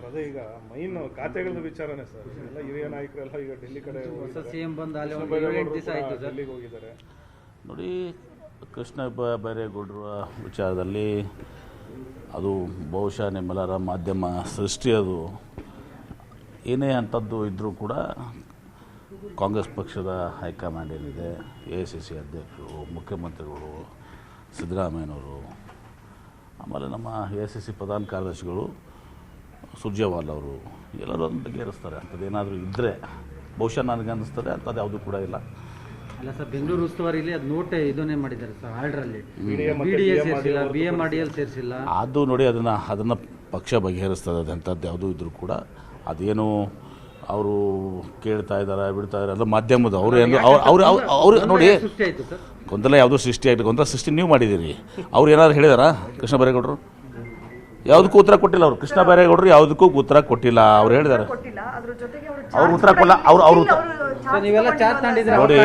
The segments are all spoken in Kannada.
ಅದೇ ಈಗ ಮೈನ್ ಖಾತೆಗಳ ವಿಚಾರನೇ ಸರ್. ಎಲ್ಲ ಹಿರಿಯ ನಾಯಕರೆಲ್ಲ ಈಗ ಡೆಲ್ಲಿ ಕಡೆ ಸಿಎಂ ಬಂದು ಡೆಲ್ಲಿಗೆ ಹೋಗಿದ್ದಾರೆ. ನೋಡಿ, ಕೃಷ್ಣ ಬೈರೇಗೌಡರ ವಿಚಾರದಲ್ಲಿ ಅದು ಬಹುಶಃ ನಿಮ್ಮೆಲ್ಲರ ಮಾಧ್ಯಮ ಸೃಷ್ಟಿ, ಅದು ಏನೇ ಅಂಥದ್ದು ಇದ್ದರೂ ಕೂಡ ಕಾಂಗ್ರೆಸ್ ಪಕ್ಷದ ಹೈಕಮಾಂಡ್ ಏನಿದೆ, AICC ಅಧ್ಯಕ್ಷರು, ಮುಖ್ಯಮಂತ್ರಿಗಳು, ಸಿದ್ದರಾಮಯ್ಯನವರು, ಆಮೇಲೆ ನಮ್ಮ AICC ಪ್ರಧಾನ ಕಾರ್ಯದರ್ಶಿಗಳು ಸುರ್ಜೇವಾಲ್ ಅವರು ಎಲ್ಲರೂ ಅದನ್ನು ಬಗೆಹರಿಸ್ತಾರೆ. ಅಂಥದ್ದೇನಾದರೂ ಇದ್ದರೆ ಬಹುಶಃ ನನಗೆ ಅನ್ನಿಸ್ತದೆ ಅಂಥದ್ದು ಯಾವುದೂ ಕೂಡ ಇಲ್ಲ. ಅಲ್ಲ ಸರ್, ಬೆಂಗಳೂರು ಉಸ್ತುವಾರಿಲಿ ಅದು ನೋಟ್ ಇದನ್ನೇ ಮಾಡಿದ್ದಾರೆ ಸರ್, ಆರ್ಡ್ರಲ್ಲಿ BDA ಸೇರಿಸಿಲ್ಲ, BMRDL ಸೇರಿಸಿಲ್ಲ. ಅದು ನೋಡಿ, ಅದನ್ನು ಪಕ್ಷ ಬಗೆಹರಿಸ್ತದೆ. ಅಂಥದ್ದು ಯಾವುದೂ ಇದ್ದರೂ ಕೂಡ ಅದೇನು ಅವರು ಕೇಳ್ತಾ ಇದ್ದಾರೆ, ಬಿಡ್ತಾ ಇದ್ದಾರೆ, ಅದು ಮಾಧ್ಯಮದ ಅವರು ನೋಡಿ, ಗೊಂದಲ ಯಾವುದೂ ಸೃಷ್ಟಿಯಾಗಿದೆ. ಗೊಂದಲ ಸೃಷ್ಟಿ ನೀವು ಮಾಡಿದ್ದೀರಿ. ಅವ್ರು ಏನಾದ್ರು ಹೇಳಿದಾರಾ? ಕೃಷ್ಣ ಬೈರೇಗೌಡರು ಯಾವುದಕ್ಕೂ ಉತ್ತರ ಕೊಟ್ಟಿಲ್ಲ. ಅವರು ಕೃಷ್ಣ ಬೈರೇಗೌಡರು ಯಾವುದಕ್ಕೂ ಉತ್ತರ ಕೊಟ್ಟಿಲ್ಲ. ಅವ್ರು ಹೇಳಿದ್ದಾರೆ, ಅವ್ರು ಉತ್ತರ ಕೊಡಲ್ಲ. ಅವ್ರು ನೋಡಿ,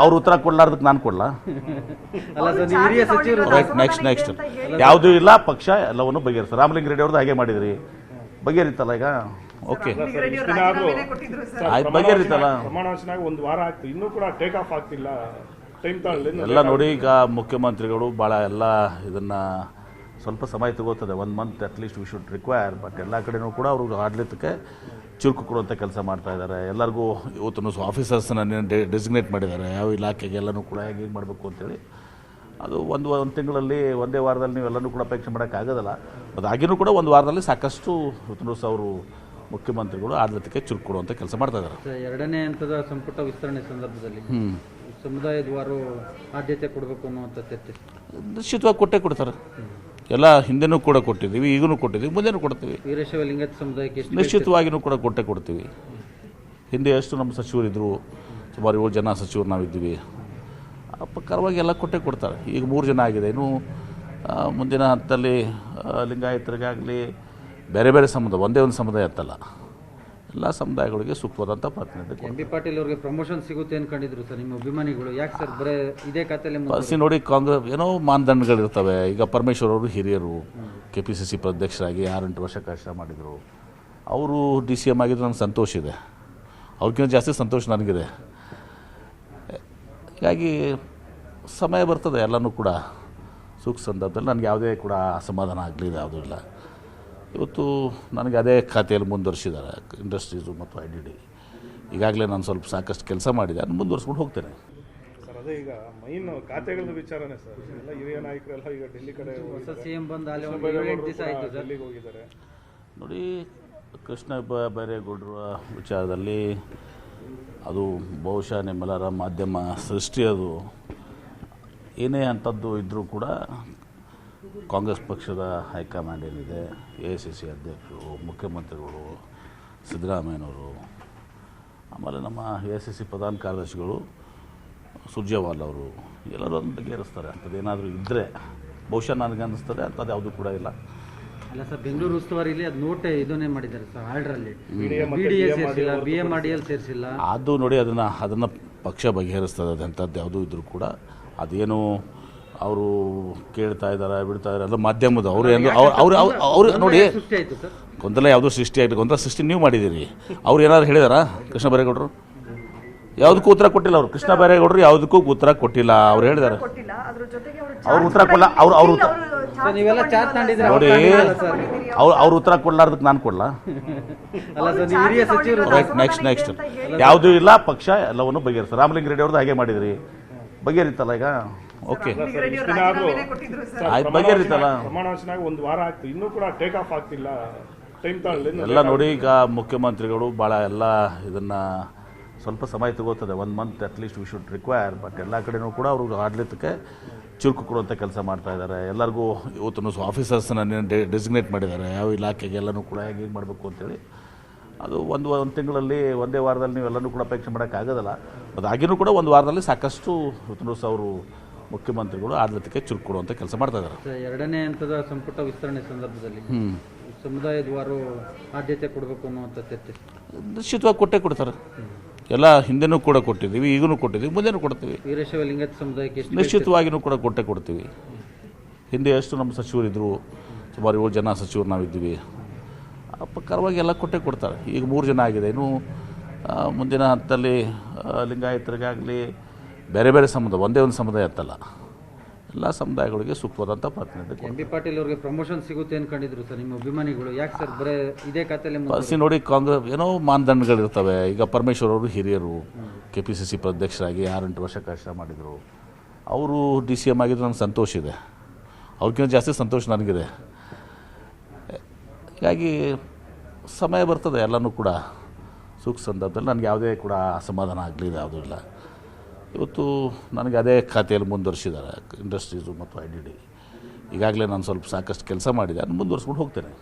ಅವ್ರು ಉತ್ತರ ಕೊಡ್ಲಾರ್ದಕ್ಕೆ ನಾನು ಕೊಡಲ್ಲ. ನೆಕ್ಸ್ಟ್ ಯಾವುದೂ ಇಲ್ಲ, ಪಕ್ಷ ಎಲ್ಲವನ್ನು ಬಗೆಹರಿಸ್ತಾರೆ. ರಾಮಲಿಂಗ ರೆಡ್ಡಿ ಅವ್ರದ್ದು ಹಾಗೆ ಮಾಡಿದ್ರಿ, ಬಗೆಹರಿತಲ್ಲ ಈಗ. ಓಕೆ, ಆಯ್ತು, ಬಗೆಹರಿತಲ್ಲ. ಒಂದು ವಾರ ಆಗ್ತದೆ, ಇನ್ನೂ ಕೂಡ ಟೇಕ್ ಆಫ್ ಆಗ್ತಿಲ್ಲ. ಎಲ್ಲ ನೋಡಿ, ಈಗ ಮುಖ್ಯಮಂತ್ರಿಗಳು ಭಾಳ ಎಲ್ಲ ಇದನ್ನು ಸ್ವಲ್ಪ ಸಮಯ ತಗೋತದೆ. 1 month at least we should require. But ಎಲ್ಲ ಕಡೆನೂ ಕೂಡ ಅವರು ಆಡಳಿತಕ್ಕೆ ಚುರುಕು ಕೊಡುವಂಥ ಕೆಲಸ ಮಾಡ್ತಾ ಇದ್ದಾರೆ. ಎಲ್ಲರಿಗೂ ಇವತ್ತು ಆಫೀಸರ್ಸ್ನ ಡೆಸಿಗ್ನೇಟ್ ಮಾಡಿದ್ದಾರೆ, ಯಾವ ಇಲಾಖೆಗೆ ಎಲ್ಲನೂ ಕೂಡ ಹೇಗೆ ಮಾಡಬೇಕು ಅಂತೇಳಿ. ಅದು ಒಂದು ತಿಂಗಳಲ್ಲಿ, ಒಂದೇ ವಾರದಲ್ಲಿ ನೀವೆಲ್ಲನೂ ಕೂಡ ಅಪೇಕ್ಷೆ ಮಾಡೋಕ್ಕಾಗೋದಲ್ಲ. ಅದಾಗಿನೂ ಕೂಡ ಒಂದು ವಾರದಲ್ಲಿ ಸಾಕಷ್ಟು ಇವತ್ತು ಅವರು ಮುಖ್ಯಮಂತ್ರಿಗಳು ಆಡಳಿತಕ್ಕೆ ಚುರುಕು ಕೊಡುವಂಥ ಕೆಲಸ ಮಾಡ್ತಾ ಇದ್ದಾರೆ. 2ನೇ ಹಂತದ ಸಂಪುಟ ವಿಸ್ತರಣೆ ಸಂದರ್ಭದಲ್ಲಿ ಸಮುದಾಯದವಾರು ಆದ್ಯತೆ ಕೊಡಬೇಕು ಅನ್ನುವಂಥ ಚರ್ಚೆ ನಿಶ್ಚಿತವಾಗಿ ಕೊಟ್ಟೇ ಕೊಡ್ತಾರೆ. ಎಲ್ಲ ಹಿಂದೆನೂ ಕೂಡ ಕೊಟ್ಟಿದ್ದೀವಿ, ಈಗಲೂ ಕೊಟ್ಟಿದ್ದೀವಿ, ಮುಂದೆನೂ ಕೊಡ್ತೀವಿ. ವೀರಶೈವ ಲಿಂಗಾಯತ ಸಮುದಾಯಕ್ಕೆ ನಿಶ್ಚಿತವಾಗಿಯೂ ಕೂಡ ಕೊಟ್ಟೇ ಕೊಡ್ತೀವಿ. ಹಿಂದೆ ಎಷ್ಟು ನಮ್ಮ ಸಚಿವರಿದ್ದರು, ಸುಮಾರು 7 ಜನ ಸಚಿವರು ನಾವಿದ್ದೀವಿ. ಪ್ರಕಾರವಾಗಿ ಎಲ್ಲ ಕೊಟ್ಟೇ ಕೊಡ್ತಾರೆ. ಈಗ 3 ಜನ ಆಗಿದೆ. ಇನ್ನು ಮುಂದಿನ ಹಂತದಲ್ಲಿ ಲಿಂಗಾಯತರಿಗಾಗಲಿ ಬೇರೆ ಬೇರೆ ಸಮುದಾಯ, ಒಂದೇ ಒಂದು ಸಮುದಾಯ ಅಂತಲ್ಲ, ಎಲ್ಲ ಸಮುದಾಯಗಳಿಗೆ ಸೂಕ್ತವಾದಂಥ ಪ್ರತಿನಿಧಿ. MB ಪಾಟೀಲ್ ಅವರಿಗೆ ಪ್ರಮೋಷನ್ ಸಿಗುತ್ತೆ ಅನ್ಕೊಂಡಿದ್ರು ಸರ್ ನಿಮ್ಮ ಅಭಿಮಾನಿಗಳು. ಯಾಕೆ ಸರ್ ಬರೀ ಇದೇ ಖಾತೆಯಲ್ಲಿ ನೋಡಿ, ಕಾಂಗ್ರೆಸ್ ಏನೋ ಮಾನದಂಡಗಳಿರ್ತವೆ. ಈಗ ಪರಮೇಶ್ವರ್ ಅವರು ಹಿರಿಯರು, KPCC ಅಧ್ಯಕ್ಷರಾಗಿ 6-8 ವರ್ಷ ಕೆಲಸ ಮಾಡಿದರು. ಅವರು DCM ಆಗಿದ್ದು ನನಗೆ ಸಂತೋಷ ಇದೆ. ಅವ್ರಿಗಿಂತ ಜಾಸ್ತಿ ಸಂತೋಷ ನನಗಿದೆ. ಹೀಗಾಗಿ ಸಮಯ ಬರ್ತದೆ, ಎಲ್ಲನೂ ಕೂಡ ಸೂಕ್ತ ಸಂದರ್ಭದಲ್ಲಿ. ನನಗೆ ಯಾವುದೇ ಕೂಡ ಅಸಮಾಧಾನ ಆಗಲಿ, ಯಾವುದೂ ಇಲ್ಲ. ಇವತ್ತು ನನಗೆ ಅದೇ ಖಾತೆಯಲ್ಲಿ ಮುಂದುವರಿಸಿದ್ದಾರೆ, ಇಂಡಸ್ಟ್ರೀಸು ಮತ್ತು IDD. ಈಗಾಗಲೇ ನಾನು ಸ್ವಲ್ಪ ಸಾಕಷ್ಟು ಕೆಲಸ ಮಾಡಿದೆ, ಅದನ್ನು ಮುಂದುವರಿಸ್ಕೊಂಡು ಹೋಗ್ತೇನೆ ಸರ್. ಅದೇ ಈಗ ಮೈನ್ ಖಾತೆಗಳ ವಿಚಾರನೇ ಸರ್. ಎಲ್ಲ ಹಿರಿಯ ನಾಯಕರೆಲ್ಲ ಈಗ ಡೆಲ್ಲಿ ಕಡೆ ಸಿಎಂ ಬಂದು ಡೆಲ್ಲಿಗೆ ಹೋಗಿದ್ದಾರೆ. ನೋಡಿ, ಕೃಷ್ಣ ಬೈರೇಗೌಡರ ವಿಚಾರದಲ್ಲಿ ಅದು ಬಹುಶಃ ನಿಮ್ಮೆಲ್ಲರ ಮಾಧ್ಯಮ ಸೃಷ್ಟಿ, ಅದು ಏನೇ ಅಂಥದ್ದು ಇದ್ದರೂ ಕೂಡ ಕಾಂಗ್ರೆಸ್ ಪಕ್ಷದ ಹೈಕಮಾಂಡ್ ಏನಿದೆ, AICC ಅಧ್ಯಕ್ಷರು, ಮುಖ್ಯಮಂತ್ರಿಗಳು, ಸಿದ್ದರಾಮಯ್ಯನವರು, ಆಮೇಲೆ ನಮ್ಮ AICC ಪ್ರಧಾನ ಕಾರ್ಯದರ್ಶಿಗಳು ಸುರ್ಜೇವಾಲ್ ಅವರು ಎಲ್ಲರೂ ಅದನ್ನು ಬಗೆಹರಿಸ್ತಾರೆ. ಅಂಥದ್ದೇನಾದರೂ ಇದ್ದರೆ ಬಹುಶಃ ನನಗೆ ಅನ್ನಿಸ್ತದೆ ಅಂಥದ್ದು ಯಾವುದೂ ಕೂಡ ಇಲ್ಲ. ಅಲ್ಲ ಸರ್, ಬೆಂಗಳೂರು ಉಸ್ತುವಾರಿಲಿ ಅದು ನೋಟ್ ಇದನ್ನೇ ಮಾಡಿದ್ದಾರೆ ಸರ್, ಆರ್ಡ್ರಲ್ಲಿ BDA ಸೇರಿಸಿಲ್ಲ, BMRDL ಸೇರಿಸಿಲ್ಲ. ಅದು ನೋಡಿ, ಅದನ್ನು ಪಕ್ಷ ಬಗೆಹರಿಸ್ತದೆ. ಅಂಥದ್ದು ಯಾವುದೂ ಇದ್ದರೂ ಕೂಡ ಅದೇನು ಅವರು ಕೇಳ್ತಾ ಇದ್ದಾರೆ, ಬಿಡ್ತಾ ಇದ್ದಾರೆ, ಅದು ಮಾಧ್ಯಮದ ಅವರು ನೋಡಿ, ಗೊಂದಲ ಯಾವುದೂ ಸೃಷ್ಟಿಯಾಗಿದೆ. ಗೊಂದಲ ಸೃಷ್ಟಿ ನೀವು ಮಾಡಿದ್ದೀರಿ. ಅವ್ರು ಏನಾದ್ರು ಹೇಳಿದಾರಾ? ಕೃಷ್ಣ ಬೈರೇಗೌಡರು ಯಾವುದಕ್ಕೂ ಉತ್ತರ ಕೊಟ್ಟಿಲ್ಲ. ಅವರು ಕೃಷ್ಣ ಬೈರೇಗೌಡರು ಯಾವುದಕ್ಕೂ ಉತ್ತರ ಕೊಟ್ಟಿಲ್ಲ. ಅವ್ರು ಹೇಳಿದ್ದಾರೆ, ಅವ್ರು ಉತ್ತರ ಕೊಡಲ್ಲ. ನೋಡಿ, ಅವ್ರು ಉತ್ತರ ಕೊಡ್ಲಾರ್ದಕ್ಕೆ ನಾನು ಕೊಡಲ್ಲ. ನೆಕ್ಸ್ಟ್ ಯಾವುದೂ ಇಲ್ಲ, ಪಕ್ಷ ಎಲ್ಲವನ್ನು ಬಗೆಹರಿಸ್ತಾರೆ. ರಾಮಲಿಂಗ ರೆಡ್ಡಿ ಅವ್ರದ್ದು ಹಾಗೆ ಮಾಡಿದ್ರಿ, ಬಗೆಹರಿತಲ್ಲ ಈಗ. ಓಕೆ, ಆಯ್ತು, ಬಗೆಹರಿತಲ್ಲ. ಒಂದು ವಾರ ಆಗ್ತದೆ, ಇನ್ನೂ ಕೂಡ ಟೇಕ್ ಆಫ್ ಆಗ್ತಿಲ್ಲ. ಎಲ್ಲ ನೋಡಿ, ಈಗ ಮುಖ್ಯಮಂತ್ರಿಗಳು ಭಾಳ ಎಲ್ಲ ಇದನ್ನು ಸ್ವಲ್ಪ ಸಮಯ ತಗೋತದೆ. 1 month at least we should require. But ಎಲ್ಲ ಕಡೆನೂ ಕೂಡ ಅವರು ಆಡಳಿತಕ್ಕೆ ಚುರುಕು ಕೊಡುವಂಥ ಕೆಲಸ ಮಾಡ್ತಾ ಇದ್ದಾರೆ. ಎಲ್ಲರಿಗೂ ಇವತ್ತು ಆಫೀಸರ್ಸ್ನ ಡೆಸಿಗ್ನೇಟ್ ಮಾಡಿದ್ದಾರೆ, ಯಾವ ಇಲಾಖೆಗೆ ಎಲ್ಲನೂ ಕೂಡ ಹೇಗೆ ಮಾಡಬೇಕು ಅಂತೇಳಿ. ಅದು ಒಂದು ತಿಂಗಳಲ್ಲಿ, ಒಂದೇ ವಾರದಲ್ಲಿ ನೀವೆಲ್ಲನೂ ಕೂಡ ಅಪೇಕ್ಷೆ ಮಾಡೋಕ್ಕಾಗೋದಲ್ಲ. ಅದಾಗಿನೂ ಕೂಡ ಒಂದು ವಾರದಲ್ಲಿ ಸಾಕಷ್ಟು ಇವತ್ತು ಅವರು ಮುಖ್ಯಮಂತ್ರಿಗಳು ಆಡಳಿತಕ್ಕೆ ಚುರುಕು ಕೊಡುವಂಥ ಕೆಲಸ ಮಾಡ್ತಾ ಇದ್ದಾರೆ. 2ನೇ ಹಂತದ ಸಂಪುಟ ವಿಸ್ತರಣೆ ಸಂದರ್ಭದಲ್ಲಿ ಸಮುದಾಯದವಾರು ಆದ್ಯತೆ ಕೊಡಬೇಕು ಅನ್ನುವಂಥ ಚರ್ಚೆ ನಿಶ್ಚಿತವಾಗಿ ಕೊಟ್ಟೇ ಕೊಡ್ತಾರೆ. ಎಲ್ಲ ಹಿಂದೆನೂ ಕೂಡ ಕೊಟ್ಟಿದ್ದೀವಿ, ಈಗಲೂ ಕೊಟ್ಟಿದ್ದೀವಿ, ಮುಂದೆನೂ ಕೊಡ್ತೀವಿ. ವೀರಶೈವ ಲಿಂಗಾಯತ ಸಮುದಾಯಕ್ಕೆ ನಿಶ್ಚಿತವಾಗಿಯೂ ಕೂಡ ಕೊಟ್ಟೇ ಕೊಡ್ತೀವಿ. ಹಿಂದೆ ಎಷ್ಟು ನಮ್ಮ ಸಚಿವರಿದ್ದರು, ಸುಮಾರು 7 ಜನ ಸಚಿವರು ನಾವಿದ್ದೀವಿ. ಪ್ರಕಾರವಾಗಿ ಎಲ್ಲ ಕೊಟ್ಟೇ ಕೊಡ್ತಾರೆ. ಈಗ 3 ಜನ ಆಗಿದೆ, ಇನ್ನು ಮುಂದಿನ ಹಂತದಲ್ಲಿ ಲಿಂಗಾಯತರಿಗಾಗಲಿ ಬೇರೆ ಬೇರೆ ಸಮುದಾಯ, ಒಂದೇ ಒಂದು ಸಮುದಾಯ ಅಂತಲ್ಲ, ಎಲ್ಲ ಸಮುದಾಯಗಳಿಗೆ ಸೂಕ್ತವಾದಂಥ ಪ್ರತಿನಿಧಿ. ಎಂ ಬಿ ಪಾಟೀಲ್ ಅವ್ರಿಗೆ ಪ್ರಮೋಷನ್ ಸಿಗುತ್ತೆ ಅನ್ಕೊಂಡಿದ್ರು ಸರ್ ನಿಮ್ಮ ಅಭಿಮಾನಿಗಳು, ಯಾಕೆ ಸರ್ ಬರೀ ಇದೇ ಖಾತೆಯಲ್ಲಿ ಬಸ್ಸಿ ನೋಡಿ, ಕಾಂಗ್ರೆಸ್ ಏನೋ ಮಾನದಂಡಗಳಿರ್ತವೆ. ಈಗ ಪರಮೇಶ್ವರ್ ಅವರು ಹಿರಿಯರು, KPCC ಅಧ್ಯಕ್ಷರಾಗಿ 6-8 ವರ್ಷ ಕೆಲಸ ಮಾಡಿದರು. ಅವರು DCM ಆಗಿದ್ದು ನನಗೆ ಸಂತೋಷ ಇದೆ, ಅವ್ರಿಗಿಂತ ಜಾಸ್ತಿ ಸಂತೋಷ ನನಗಿದೆ. ಹೀಗಾಗಿ ಸಮಯ ಬರ್ತದೆ, ಎಲ್ಲನೂ ಕೂಡ ಸೂಕ್ತ ಸಂದರ್ಭದಲ್ಲಿ ನನಗೆ ಯಾವುದೇ ಕೂಡ ಅಸಮಾಧಾನ ಆಗಲಿ, ಯಾವುದೂ ಇಲ್ಲ. ಇವತ್ತು ನನಗೆ ಅದೇ ಖಾತೆಯಲ್ಲಿ ಮುಂದುವರಿಸಿದ್ದಾರೆ ಇಂಡಸ್ಟ್ರೀಸು ಮತ್ತು IDD. ಈಗಾಗಲೇ ನಾನು ಸ್ವಲ್ಪ ಸಾಕಷ್ಟು ಕೆಲಸ ಮಾಡಿದೆ, ಅದನ್ನು ಮುಂದುವರಿಸ್ಕೊಂಡು ಹೋಗ್ತೇನೆ.